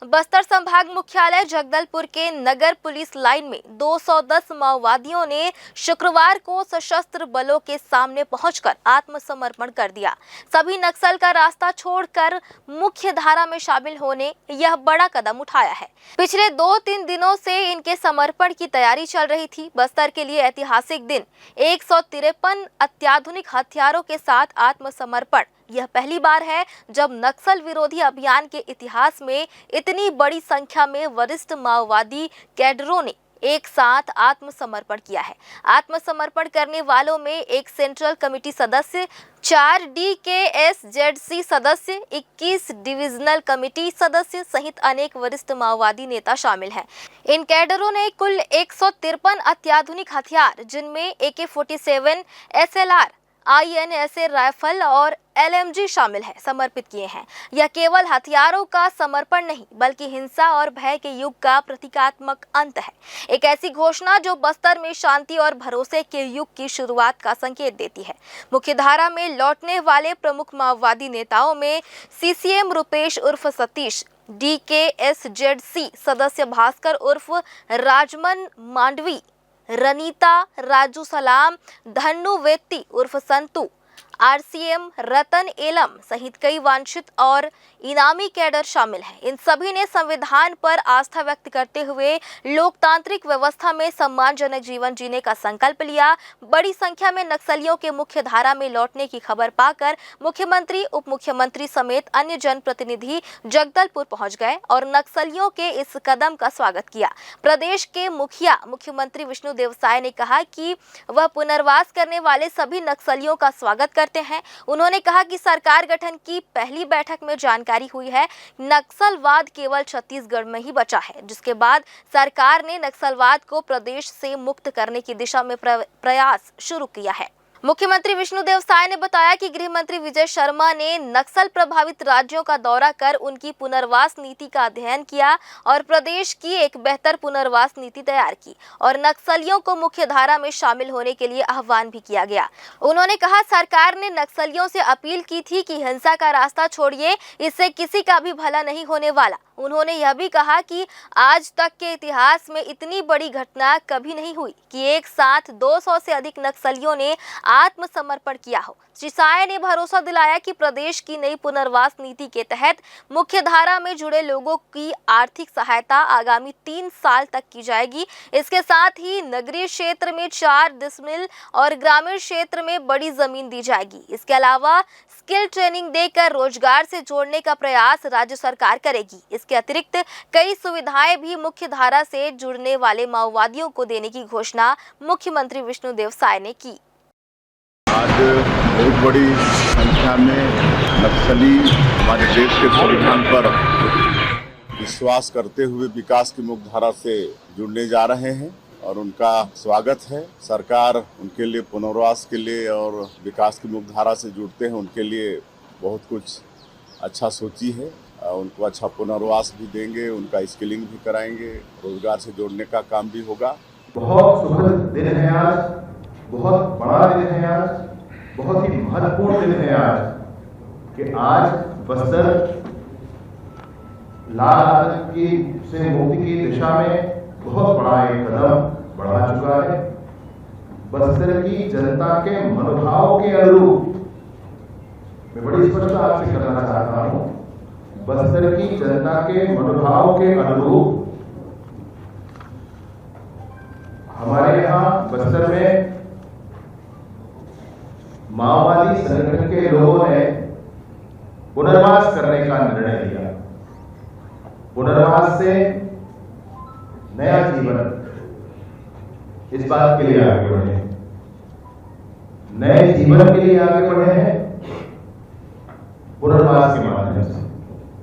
बस्तर संभाग मुख्यालय जगदलपुर के नगर पुलिस लाइन में 210 माओवादियों ने शुक्रवार को सशस्त्र बलों के सामने पहुंचकर आत्मसमर्पण कर दिया। सभी नक्सल का रास्ता छोड़कर मुख्य धारा में शामिल होने यह बड़ा कदम उठाया है। पिछले 2-3 दिनों से इनके समर्पण की तैयारी चल रही थी। बस्तर के लिए ऐतिहासिक दिन 153 अत्याधुनिक हथियारों के साथ आत्मसमर्पण। यह पहली बार है जब नक्सल विरोधी अभियान के इतिहास में इतनी बड़ी संख्या में वरिष्ठ माओवादी कैडरों ने एक साथ आत्मसमर्पण किया है। आत्मसमर्पण करने वालों में एक सेंट्रल कमेटी सदस्य, 4 DKSZC सदस्य, 21 डिविजनल कमेटी सदस्य सहित अनेक वरिष्ठ माओवादी नेता शामिल हैं। इन कैडरों ने कुल 153 अत्याधुनिक हथियार, जिनमें AK-47, SLR, INSA राइफल और LMG शामिल है, समर्पित किए हैं। यह केवल हथियारों का समर्पण नहीं बल्कि हिंसा और भय के युग का प्रतीकात्मक अंत है। एक ऐसी घोषणा जो बस्तर में शांति और भरोसे के युग की शुरुआत का संकेत देती है। मुख्यधारा में लौटने वाले प्रमुख माओवादी नेताओं में CCM रुपेश उर्फ सतीश, DKSZC सदस्य भास्कर उर्फ राजमन मांडवी, रनीता, राजू सलाम, धन्नू वेत्ती उर्फ संतू, RCM रतन एलम सहित कई वांछित और इनामी कैडर शामिल हैं। इन सभी ने संविधान पर आस्था व्यक्त करते हुए लोकतांत्रिक व्यवस्था में सम्मानजनक जीवन जीने का संकल्प लिया। बड़ी संख्या में नक्सलियों के मुख्य धारा में लौटने की खबर पाकर मुख्यमंत्री, उप मुख्यमंत्री समेत अन्य जनप्रतिनिधि जगदलपुर पहुंच गए और नक्सलियों के इस कदम का स्वागत किया। प्रदेश के मुखिया मुख्यमंत्री विष्णुदेव साय ने कहा कि वह पुनर्वास करने वाले सभी नक्सलियों का स्वागत करते हैं। उन्होंने कहा कि सरकार गठन की पहली बैठक में जानकारी हुई है नक्सलवाद केवल छत्तीसगढ़ में ही बचा है, जिसके बाद सरकार ने नक्सलवाद को प्रदेश से मुक्त करने की दिशा में प्रयास शुरू किया है। मुख्यमंत्री विष्णुदेव साय ने बताया कि गृह मंत्री विजय शर्मा ने नक्सल प्रभावित राज्यों का दौरा कर उनकी पुनर्वास नीति का अध्ययन किया और प्रदेश की एक बेहतर पुनर्वास नीति तैयार की और नक्सलियों को मुख्य धारा में शामिल होने के लिए आह्वान भी किया गया। उन्होंने कहा सरकार ने नक्सलियों से अपील की थी कि हिंसा का रास्ता छोड़िए, इससे किसी का भी भला नहीं होने वाला। उन्होंने यह भी कहा कि आज तक के इतिहास में इतनी बड़ी घटना कभी नहीं हुई कि एक साथ 200 से अधिक नक्सलियों ने आत्मसमर्पण किया हो। श्री साय ने भरोसा दिलाया कि प्रदेश की नई पुनर्वास नीति के तहत मुख्य धारा में जुड़े लोगों की आर्थिक सहायता आगामी 3 साल तक की जाएगी। इसके साथ ही नगरीय क्षेत्र में 4 डिसमिल और ग्रामीण क्षेत्र में बड़ी जमीन दी जाएगी। इसके अलावा स्किल ट्रेनिंग देकर रोजगार से जोड़ने का प्रयास राज्य सरकार करेगी। इसके अतिरिक्त कई सुविधाएं भी मुख्य धारा से जुड़ने वाले माओवादियों को देने की घोषणा मुख्यमंत्री विष्णुदेव साय ने की। आज बहुत बड़ी संख्या में नक्सली हमारे देश के संविधान पर विश्वास करते हुए विकास की मुख्यधारा से जुड़ने जा रहे हैं और उनका स्वागत है। सरकार उनके लिए पुनर्वास के लिए और विकास की मुख्यधारा से जुड़ते हैं उनके लिए बहुत कुछ अच्छा सोची है। उनको अच्छा पुनर्वास भी देंगे, उनका स्किलिंग भी कराएंगे, रोजगार से जोड़ने का काम भी होगा। बहुत सुखद दिन है आज, बहुत बड़ा दिन है आज, बहुत ही महत्वपूर्ण दिन है आज कि आज बस्तर लाल आतंक की से मुक्ति की दिशा में बहुत बड़ा एक कदम बढ़ा चुका है। बस्तर की जनता के मनोभाव के अनुरूप मैं बड़ी स्पष्टता आपसे करना चाहता हूं, बस्तर की जनता के मनोभाव के अनुरूप हमारे यहाँ बस्तर में माओवादी संगठन के लोगों ने पुनर्वास करने का निर्णय लिया। पुनर्वास से नया जीवन, इस बात के लिए आगे बढ़े, नए जीवन के लिए आगे बढ़े हैं पुनर्वास के माध्यम से।